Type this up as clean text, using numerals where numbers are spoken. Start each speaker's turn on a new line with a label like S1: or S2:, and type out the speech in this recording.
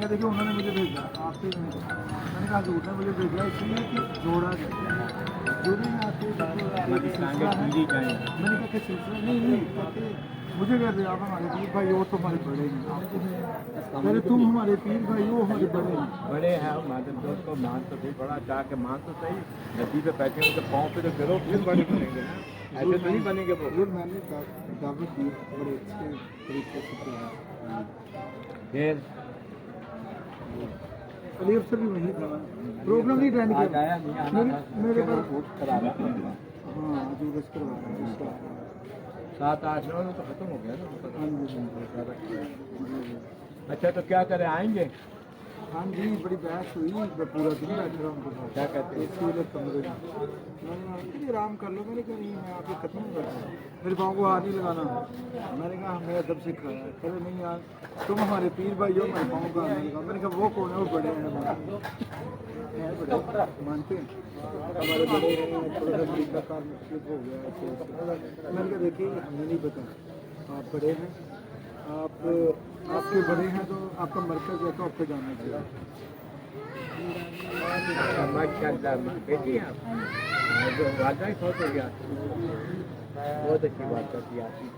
S1: कहा देखिए उन्होंने मुझे भेजा, आपसे नहीं कहा। मैंने कहा झूठ ने मुझे भेजा इसलिए कि जोड़ा जाए, जोड़े में आते एक सिलसिला है। मैंने कहा कि सिलसिला नहीं नहीं कहते, मुझे कहते आप हमारे पीर भाई हो तो हमारे बड़े हैं, पहले तुम हमारे पीर भाई हो हमारे बड़े हैं।
S2: बड़े हैं हमारे दोस्त को मान तो सही, बड़ा चाह के मान तो सही, नदी पे बैठे हो तो पाँव पे तो गिरो फिर बड़े बनेंगे ना, ऐसे तो नहीं बनेंगे वो।
S1: ये मैंने दावत दी बड़े अच्छे तरीके से किया।
S2: फिर
S1: अली अफसर भी वही था, प्रोग्राम नहीं अटेंड
S2: आज
S1: किया
S2: आया नहीं आना
S1: मेरे पर।
S2: करा रहा
S1: हाँ जो बस करवा रहा है
S2: 7-8 9 तो खत्म हो गया
S1: हाँ
S2: ना।
S1: जी।
S2: अच्छा तो क्या करें, आएंगे?
S1: हाँ जी बड़ी बहस हुई, मैं पूरा दिन बैठ रहा उनके साथ।
S2: क्या कहते हैं?
S1: इसी वाले कमरे में मैंने कहा कि आराम कर लो, मैंने कहा नहीं मैं आपके खत्म नहीं बैठा, मेरे पाँव को हाथ नहीं लगाना। मैंने कहा हमें अदब सिखाया है, कहते नहीं यार तुम हमारे पीर भाई हो, मेरे पाँव का हाथ नहीं लगा। मैंने कहा वो कौन है, वो बड़े हैं बड़े मानते हैं हमारे बड़े हैं, थोड़ा सा दिल का काम मुख्तलिफ हो गया है। मैंने कहा देखिए हमें नहीं पता, आप बड़े हैं, आप आपके बड़े हैं तो आपका मरकज है तो आपको जाना चाहिए।
S2: माशाल्लाह बेटी आप जो वादा ही बहुत हो गया, बहुत अच्छी बात करती है आपकी।